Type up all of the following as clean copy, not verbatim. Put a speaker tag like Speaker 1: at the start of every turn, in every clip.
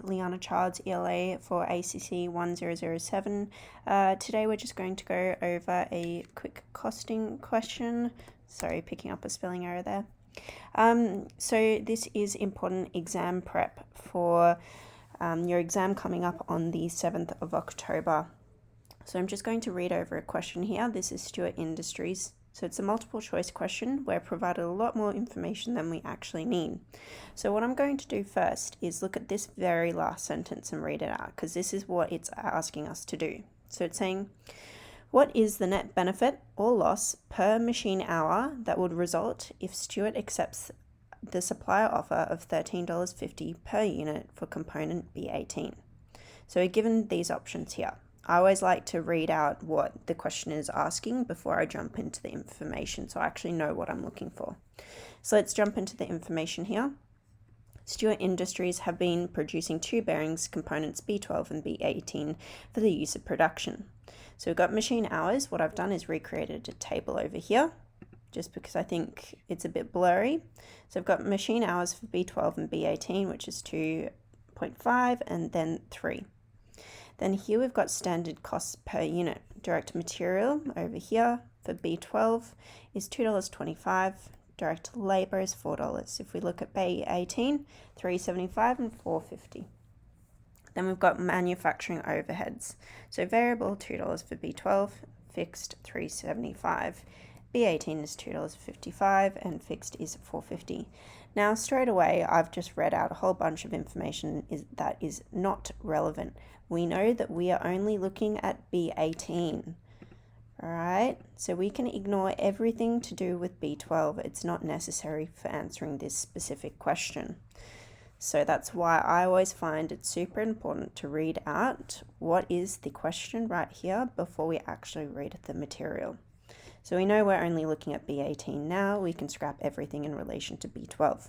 Speaker 1: Liana Child's ELA for ACC10007. Today we're just going to go over a quick costing question. Sorry, picking up a spelling error there. So this is important exam prep for your exam coming up on the 7th of October. So I'm just going to read over a question here. This is Stewart Industries. So it's a multiple choice question. We're provided a lot more information than we actually need. So what I'm going to do first is look at this very last sentence and read it out, because this is what it's asking us to do. So it's saying, what is the net benefit or loss per machine hour that would result if Stewart accepts the supplier offer of $13.50 per unit for component B18? So we're given these options here. I always like to read out what the question is asking before I jump into the information, so I actually know what I'm looking for. So let's jump into the information here. Stewart Industries have been producing two bearings components B12 and B18 for the use of production. So we've got machine hours. What I've done is recreated a table over here, just because I think it's a bit blurry. So I've got machine hours for B12 and B18, which is 2.5 and then 3. Then here we've got standard costs per unit. Direct material over here for B12 is $2.25. Direct labor is $4. If we look at B18, $3.75 and $4.50. Then we've got manufacturing overheads. So variable $2 for B12, fixed $3.75. B18 is $2.55 and fixed is $4.50. Now straight away I've just read out a whole bunch of information that is not relevant. We know that we are only looking at B18. Alright, so we can ignore everything to do with B12. It's not necessary for answering this specific question. So that's why I always find it super important to read out what is the question right here before we actually read the material. So we know we're only looking at B18 now. We can scrap everything in relation to B12.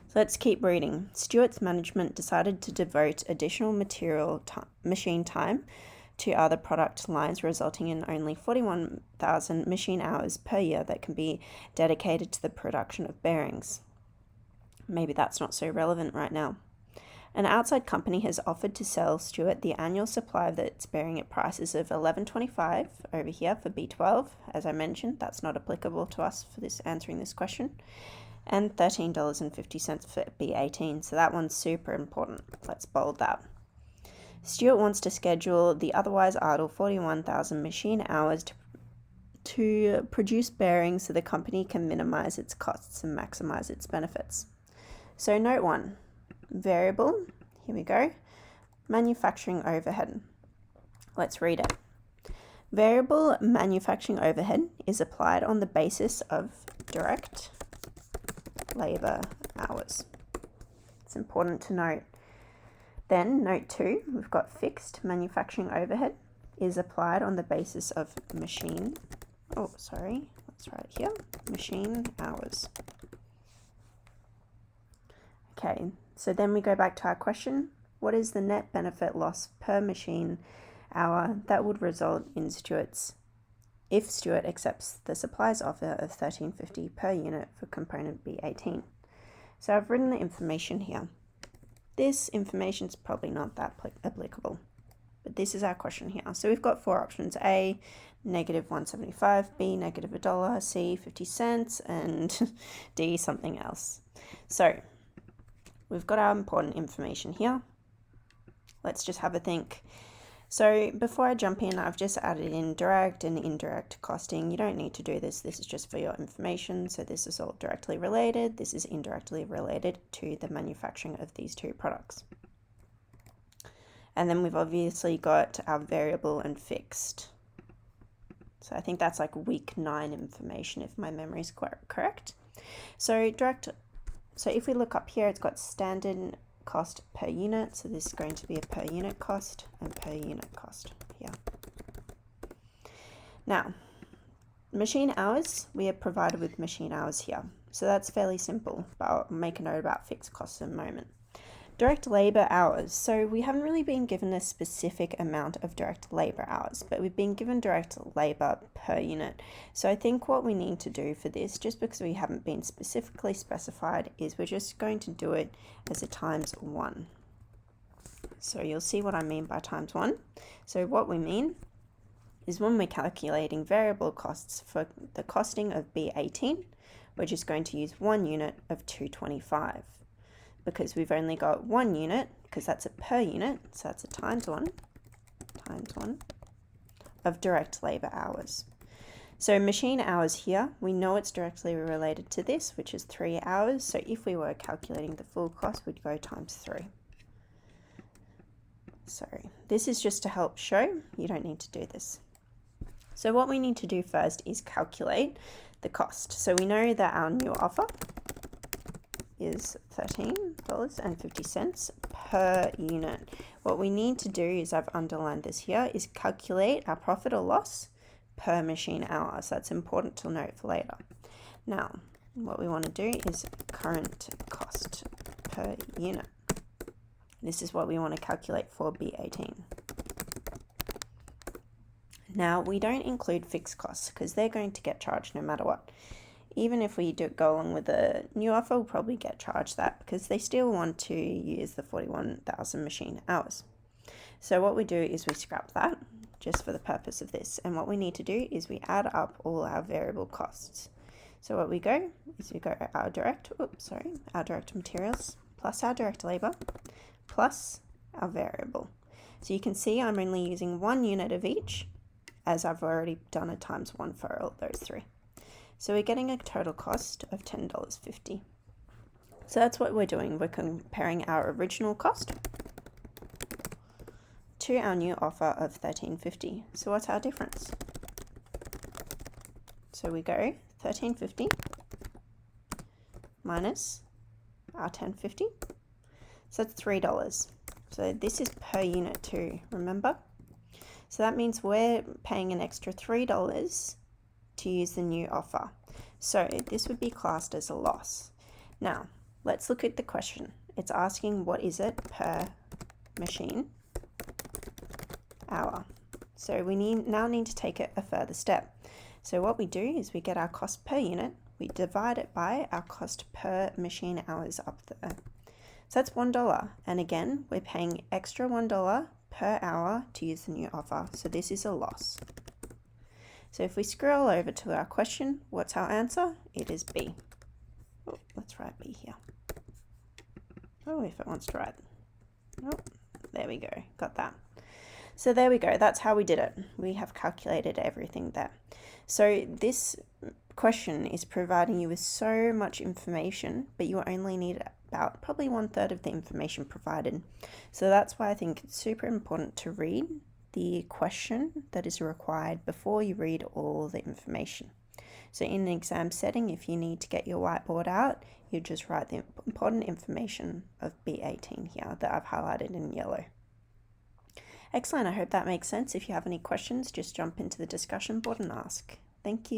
Speaker 1: So let's keep reading. Stewart's management decided to devote additional machine time to other product lines, resulting in only 41,000 machine hours per year that can be dedicated to the production of bearings. Maybe that's not so relevant right now. An outside company has offered to sell Stewart the annual supply of its bearing at prices of $11.25 over here for B12. As I mentioned, that's not applicable to us for answering this question. And $13.50 for B18. So that one's super important. Let's bold that. Stewart wants to schedule the otherwise idle 41,000 machine hours to produce bearings so the company can minimize its costs and maximize its benefits. So note 1, variable, here we go, manufacturing overhead. Let's read it. Variable manufacturing overhead is applied on the basis of direct labor hours. It's important to note. Then note 2, we've got fixed manufacturing overhead is applied on the basis of machine hours. Okay, so then we go back to our question. What is the net benefit loss per machine hour that would result in if Stewart accepts the supplier's offer of $13.50 per unit for component B18? So I've written the information here. This information is probably not that applicable, but this is our question here. So we've got 4 options: A, -175, B, $1, C, 50 cents, and D, something else. So we've got our important information here. Let's just have a think. So before I jump in, I've just added in direct and indirect costing. You don't need to do this. This is just for your information. So this is all directly related. This is indirectly related to the manufacturing of these two products. And then we've obviously got our variable and fixed. So I think that's like week 9 information if my memory is correct. So if we look up here, it's got standard cost per unit. So this is going to be a per unit cost and per unit cost here. Now, machine hours, we are provided with machine hours here. So that's fairly simple, but I'll make a note about fixed costs in a moment. Direct labour hours. So we haven't really been given a specific amount of direct labour hours, but we've been given direct labour per unit. So I think what we need to do for this, just because we haven't been specifically specified, is we're just going to do it as a times 1. So you'll see what I mean by times 1. So what we mean is when we're calculating variable costs for the costing of B18, we're just going to use 1 unit of 225. Because we've only got 1 unit, because that's a per unit, so that's a times 1 of direct labour hours. So machine hours here, we know it's directly related to this, which is 3 hours. So if we were calculating the full cost, we'd go times 3. Sorry, this is just to help show you don't need to do this. So what we need to do first is calculate the cost. So we know that our new offer is $13.50 per unit. What we need to do is, I've underlined this here, is calculate our profit or loss per machine hour. So that's important to note for later. Now, what we want to do is current cost per unit. This is what we want to calculate for B18. Now, we don't include fixed costs because they're going to get charged no matter what. Even if we do go along with a new offer, we'll probably get charged that because they still want to use the 41,000 machine hours. So what we do is we scrap that just for the purpose of this. And what we need to do is we add up all our variable costs. So what we go is we go our direct materials plus our direct labor plus our variable. So you can see I'm only using 1 unit of each, as I've already done a times 1 for all those 3. So we're getting a total cost of $10.50. So that's what we're doing. We're comparing our original cost to our new offer of $13.50. So what's our difference? So we go $13.50 minus our $10.50. So that's $3. So this is per unit too, remember? So that means we're paying an extra $3 to use the new offer. So this would be classed as a loss. Now, let's look at the question. It's asking what is it per machine hour. So we now need to take it a further step. So what we do is we get our cost per unit, we divide it by our cost per machine hours up there. So that's $1. And again, we're paying extra $1 per hour to use the new offer. So this is a loss. So if we scroll over to our question, what's our answer? It is B. Oh, let's write B here. Oh, if it wants to write. Oh, there we go. Got that. So there we go. That's how we did it. We have calculated everything there. So this question is providing you with so much information, but you only need about probably 1/3 of the information provided. So that's why I think it's super important to read the question that is required before you read all the information. So in an exam setting, if you need to get your whiteboard out, you just write the important information of B18 here that I've highlighted in yellow. Excellent, I hope that makes sense. If you have any questions, just jump into the discussion board and ask. Thank you.